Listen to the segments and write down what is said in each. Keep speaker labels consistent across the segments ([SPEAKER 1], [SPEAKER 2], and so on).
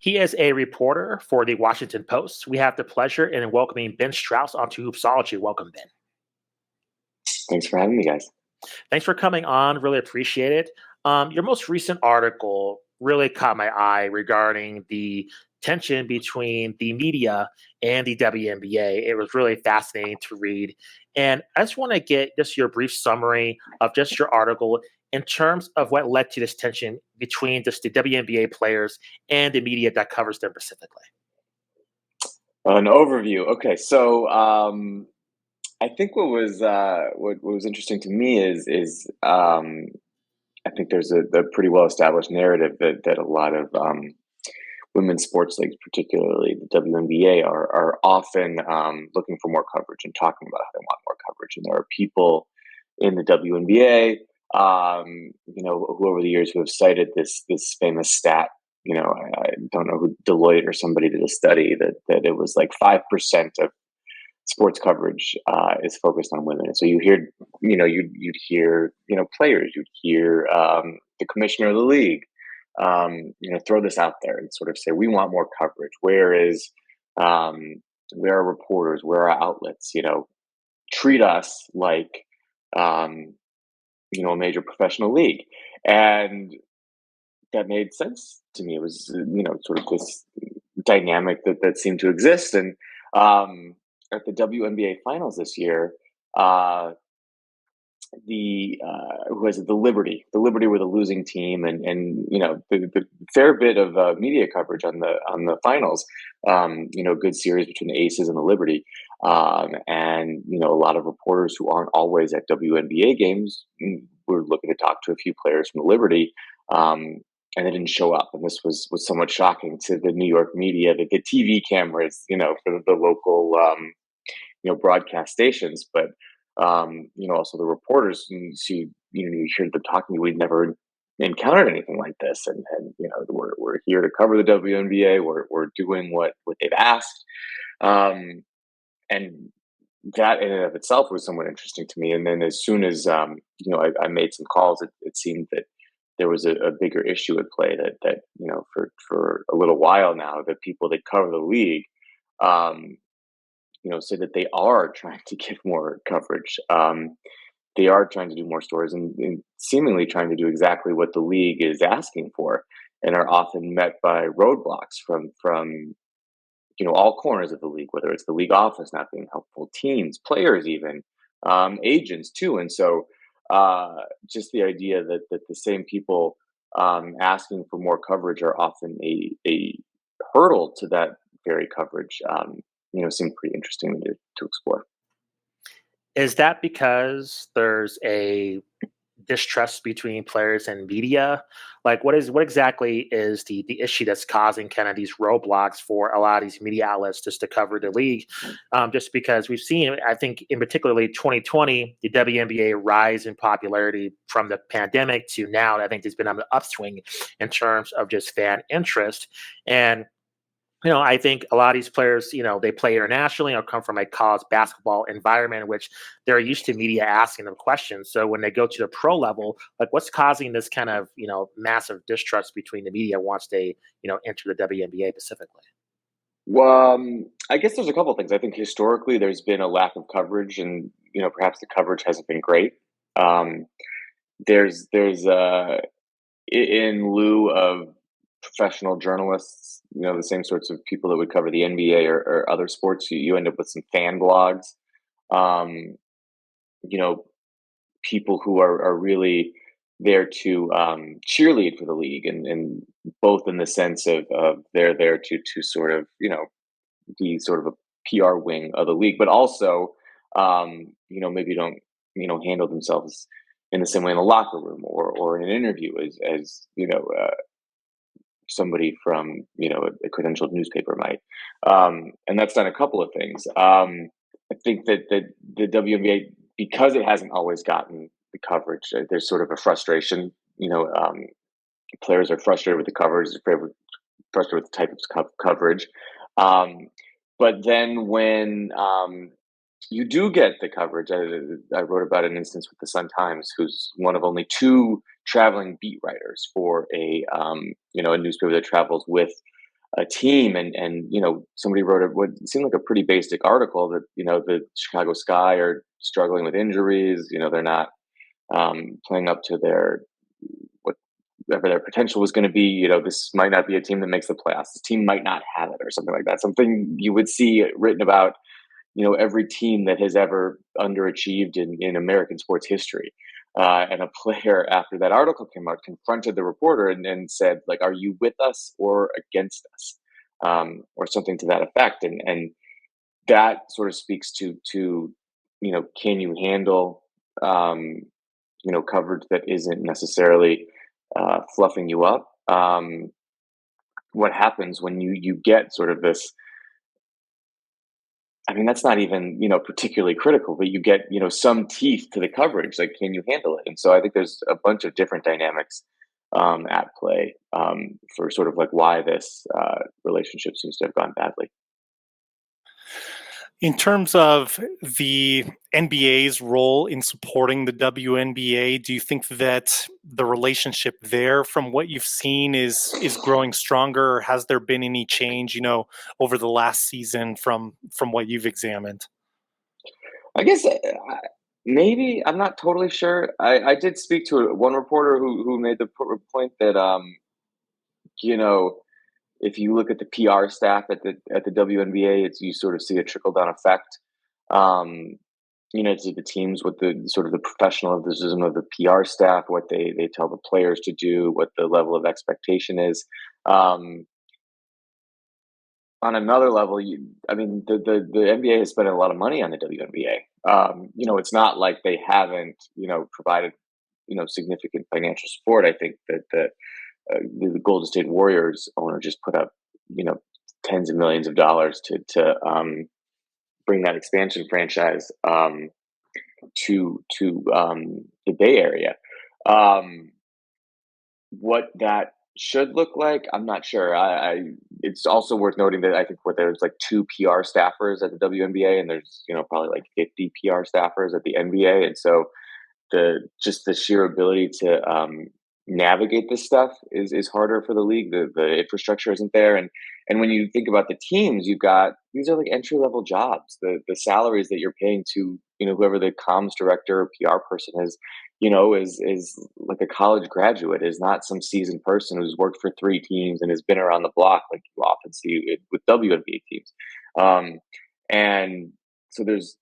[SPEAKER 1] He is a reporter for the Washington Post. We have the pleasure in welcoming Ben Strauss onto Hoopsology. Welcome, Ben.
[SPEAKER 2] Thanks for having me, guys.
[SPEAKER 1] Thanks for coming on. Really appreciate it. Your most recent article really caught my eye regarding the tension between the media and the WNBA. It was really fascinating to read. And I just want to get just your brief summary of just your article in terms of what led to this tension between just the WNBA players and the media that covers them specifically.
[SPEAKER 2] An overview. Okay, so I think what was interesting to me is I think there's a pretty well established narrative that a lot of women's sports leagues, particularly the WNBA, are often looking for more coverage and talking about how they want more coverage. And there are people in the WNBA, who over the years who have cited this famous stat. I don't know who Deloitte or somebody did a study that it was like 5% of sports coverage is focused on women. And so you'd hear players, you'd hear the commissioner of the league, throw this out there and sort of say we want more coverage. Where are reporters? Where are outlets? Treat us like a major professional league, and that made sense to me. It was sort of this dynamic that seemed to exist, and at the WNBA finals this year, the who was it? The Liberty were the losing team, and the fair bit of media coverage on the finals. Good series between the Aces and the Liberty, and a lot of reporters who aren't always at WNBA games were looking to talk to a few players from the Liberty. And they didn't show up, and this was somewhat shocking to the New York media, the TV cameras, for the local broadcast stations, but also the reporters. And so you hear them talking. We'd never encountered anything like this, and we're here to cover the WNBA. We're doing what they've asked, and that in and of itself was somewhat interesting to me. And then as soon as I made some calls, it seemed that there was a bigger issue at play that for a little while now, the people that cover the league say that they are trying to get more coverage. They are trying to do more stories, and seemingly trying to do exactly what the league is asking for, and are often met by roadblocks from all corners of the league, whether it's the league office not being helpful, teams, players, even agents too. And so just the idea that the same people asking for more coverage are often a hurdle to that very coverage, seemed pretty interesting to explore.
[SPEAKER 1] Is that because there's a distrust between players and media? Like, what exactly is the issue that's causing kind of these roadblocks for a lot of these media outlets just to cover the league? Just because we've seen, I think, in particularly 2020, the WNBA rise in popularity from the pandemic to now. I think there's been an upswing in terms of just fan interest. And I think a lot of these players, they play internationally or come from a college basketball environment in which they're used to media asking them questions. So when they go to the pro level, like what's causing this kind of, massive distrust between the media once they, enter the WNBA specifically?
[SPEAKER 2] Well, I guess there's a couple of things. I think historically there's been a lack of coverage, and perhaps the coverage hasn't been great. Um, there's in lieu of professional journalists, the same sorts of people that would cover the NBA or other sports, you end up with some fan blogs. Um, you know, People who are really there to cheerlead for the league, and both in the sense of they're there to sort of be sort of a PR wing of the league, but also maybe don't handle themselves in the same way in the locker room or in an interview as somebody from a credentialed newspaper might. And that's done a couple of things. I think that the WNBA, because it hasn't always gotten the coverage, there's sort of a frustration. Players are frustrated with the coverage, frustrated with the type of coverage. Um, but then when you do get the coverage, I wrote about an instance with the Sun Times, who's one of only two traveling beat writers for a newspaper that travels with a team, and somebody wrote what seemed like a pretty basic article that the Chicago Sky are struggling with injuries. They're not playing up to their whatever their potential was going to be. This might not be a team that makes the playoffs. This team might not have it, or something like that. Something you would see written about every team that has ever underachieved in American sports history. And a player, after that article came out, confronted the reporter and said, like, "Are you with us or against us?" Or something to that effect. And that sort of speaks to can you handle coverage that isn't necessarily fluffing you up? What happens when you get sort of this? I mean, that's not even, particularly critical, but you get, some teeth to the coverage. Like, can you handle it? And so I think there's a bunch of different dynamics at play for sort of like why this relationship seems to have gone badly.
[SPEAKER 3] In terms of the NBA's role in supporting the WNBA, do you think that the relationship there, from what you've seen, is growing stronger? Or has there been any change, over the last season from what you've examined?
[SPEAKER 2] I guess maybe I'm not totally sure. I did speak to one reporter who made the point that you know if you look at the PR staff at the WNBA, you sort of see a trickle down effect. Um, to the teams, what the sort of the professionalism of the PR staff, what they tell the players to do, what the level of expectation is. Um, on another level, I mean, the NBA has spent a lot of money on the WNBA. It's not like they haven't, provided, significant financial support. I think that the Golden State Warriors owner just put up, you know, tens of millions of dollars to bring that expansion franchise to the Bay Area. Um, what that should look like, I'm not sure. It's also worth noting that I think there's like two PR staffers at the WNBA, and there's probably like 50 PR staffers at the NBA, and so the sheer ability to navigate this stuff is harder for the league. The infrastructure isn't there, and when you think about the teams, you've got these are like entry level jobs. The salaries that you're paying to whoever the comms director or PR person is, is like a college graduate, is not some seasoned person who's worked for three teams and has been around the block like you often see it with WNBA teams. Um, and so there's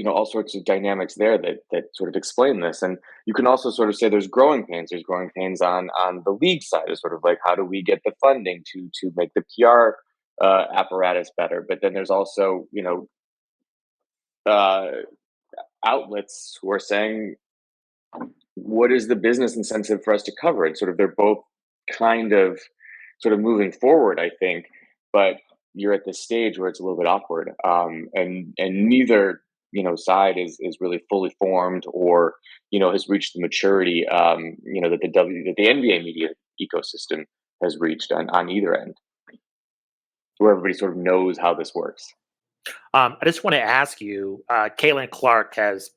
[SPEAKER 2] all sorts of dynamics there that sort of explain this. And you can also sort of say there's growing pains. There's growing pains on the league side, is sort of like, how do we get the funding to make the PR apparatus better? But then there's also uh, outlets who are saying, what is the business incentive for us to cover it? Sort of, they're both kind of sort of moving forward, I think, but you're at this stage where it's a little bit awkward, and neither side is really fully formed, or has reached the maturity that the NBA media ecosystem has reached on either end, where everybody sort of knows how this works.
[SPEAKER 1] I just want to ask you, Caitlin Clark has,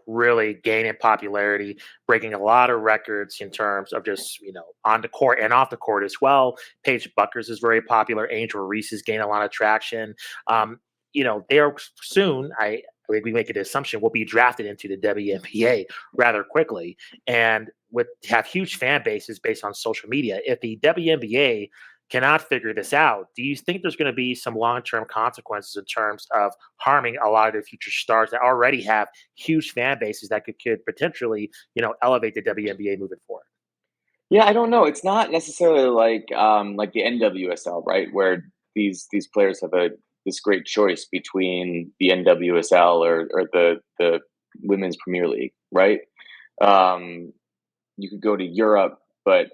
[SPEAKER 1] really gaining popularity, breaking a lot of records in terms of just, on the court and off the court as well. Paige Buckers is very popular. Angel Reese is gaining a lot of traction. They are soon, I think we make an assumption, will be drafted into the WNBA rather quickly, and with have huge fan bases based on social media. If the WNBA cannot figure this out, do you think there's going to be some long-term consequences in terms of harming a lot of the future stars that already have huge fan bases that could potentially, elevate the WNBA moving forward?
[SPEAKER 2] Yeah, I don't know. It's not necessarily like the NWSL, right? Where these players have this great choice between the NWSL or the Women's Premier League, right? Um, you could go to Europe, but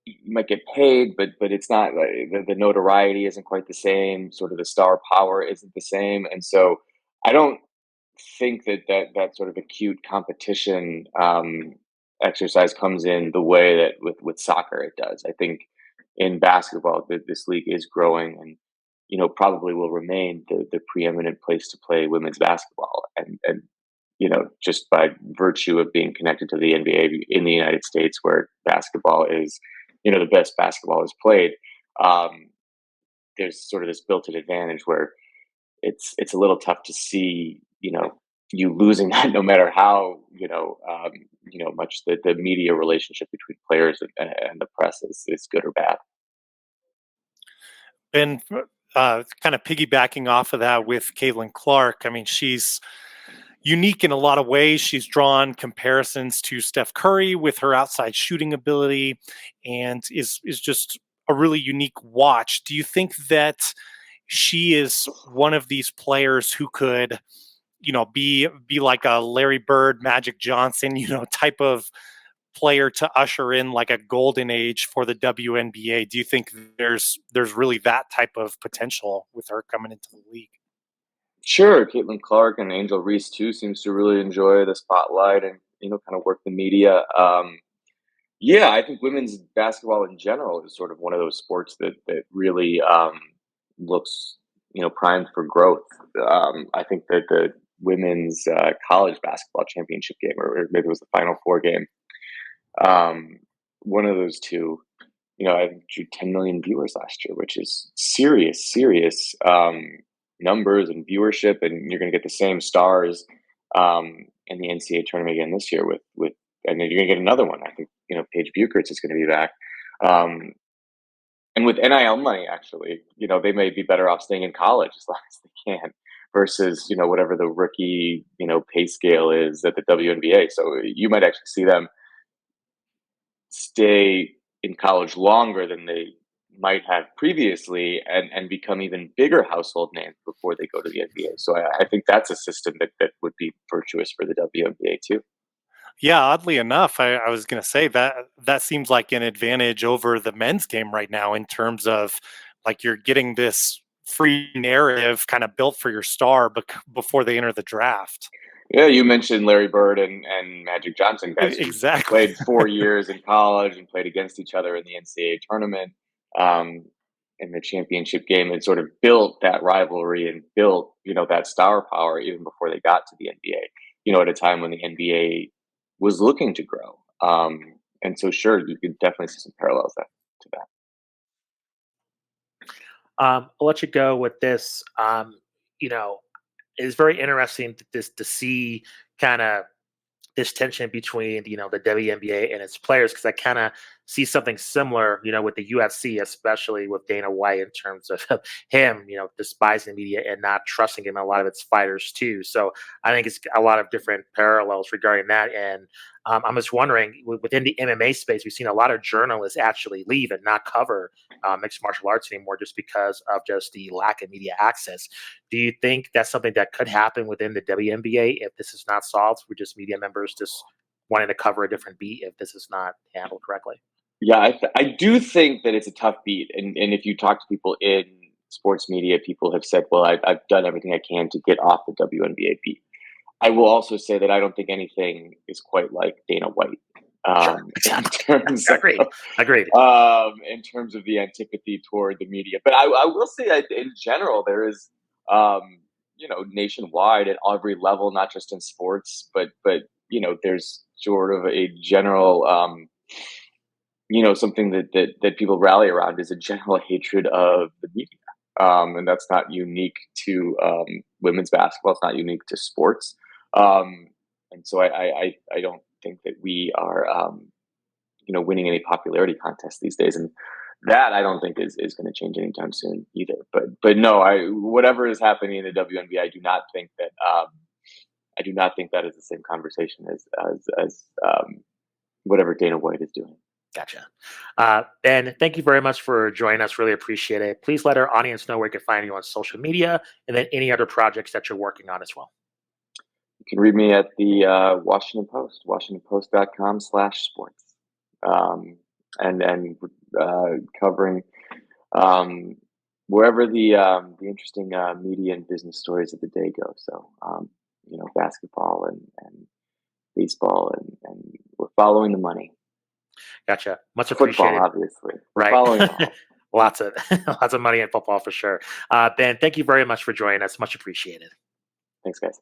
[SPEAKER 2] you might get paid, but it's not like the notoriety isn't quite the same. Sort of the star power isn't the same, and so I don't think that sort of acute competition exercise comes in the way that with soccer it does. I think in basketball this league is growing, and probably will remain the preeminent place to play women's basketball, and just by virtue of being connected to the NBA in the United States, where basketball is the best basketball is played. Um, there's sort of this built-in advantage where it's a little tough to see, you losing that, no matter how, much the media relationship between players and the press is good or bad.
[SPEAKER 3] And kind of piggybacking off of that with Caitlin Clark, I mean, she's unique in a lot of ways. She's drawn comparisons to Steph Curry with her outside shooting ability, and is just a really unique watch. Do you think that she is one of these players who could, be like a Larry Bird, Magic Johnson, type of player to usher in like a golden age for the WNBA? Do you think there's really that type of potential with her coming into the league?
[SPEAKER 2] Sure, Caitlin Clark and Angel Reese too seems to really enjoy the spotlight and kind of work the media. Yeah, I think women's basketball in general is sort of one of those sports that really looks primed for growth. I think that the women's college basketball championship game, or maybe it was the Final Four game, one of those two, I think drew 10 million viewers last year, which is serious numbers and viewership, and you're going to get the same stars in the NCAA tournament again this year with, and then you're going to get another one. I think Paige Buchertz is going to be back, and with NIL money, actually, they may be better off staying in college as long as they can versus whatever the rookie pay scale is at the WNBA. So you might actually see them stay in college longer than they might have previously and become even bigger household names before they go to the NBA. So I think that's a system that would be virtuous for the WNBA too.
[SPEAKER 3] Yeah, oddly enough, I was going to say that seems like an advantage over the men's game right now in terms of like you're getting this free narrative kind of built for your star before they enter the draft.
[SPEAKER 2] Yeah, you mentioned Larry Bird and Magic Johnson, guys who
[SPEAKER 3] Exactly.
[SPEAKER 2] played 4 years in college and played against each other in the NCAA tournament, in the championship game, and sort of built that rivalry and built that star power even before they got to the NBA. At a time when the NBA was looking to grow, and so sure, you could definitely see some parallels to that.
[SPEAKER 1] I'll let you go with this. You know, it's very interesting to see kind of this tension between the WNBA and its players, because I kind of see something similar with the UFC, especially with Dana White, in terms of him despising the media and not trusting him in a lot of its fighters too. So I think it's a lot of different parallels regarding that. And I'm just wondering, within the MMA space, we've seen a lot of journalists actually leave and not cover mixed martial arts anymore, just because of just the lack of media access. Do you think that's something that could happen within the WNBA if this is not solved? With just media members just wanting to cover a different beat if this is not handled correctly?
[SPEAKER 2] Yeah, I do think that it's a tough beat, and if you talk to people in sports media, people have said, "Well, I've done everything I can to get off the WNBA beat." I will also say that I don't think anything is quite like Dana White,
[SPEAKER 1] Sure.
[SPEAKER 2] in terms
[SPEAKER 1] Agreed. Agreed.
[SPEAKER 2] in terms of the antipathy toward the media. But I will say that in general, there is, nationwide at every level, not just in sports, but there's sort of a general, something that people rally around is a general hatred of the media. And that's not unique to women's basketball. It's not unique to sports. And so I don't think that we are, winning any popularity contests these days. And that I don't think is going to change anytime soon either. But no, whatever is happening in the WNBA, I do not think that is the same conversation as whatever Dana White is doing.
[SPEAKER 1] Gotcha. Ben, thank you very much for joining us. Really appreciate it. Please let our audience know where you can find you on social media, and then any other projects that you're working on as well.
[SPEAKER 2] You can read me at the Washington Post, washingtonpost.com/sports, and covering wherever the interesting media and business stories of the day go. So, basketball and baseball, and we're following the money.
[SPEAKER 1] Gotcha. Much
[SPEAKER 2] Football,
[SPEAKER 1] appreciated.
[SPEAKER 2] obviously. We're
[SPEAKER 1] Right.
[SPEAKER 2] following it all.
[SPEAKER 1] Lots of lots of money in football for sure. Ben, thank you very much for joining us. Much appreciated.
[SPEAKER 2] Thanks, guys.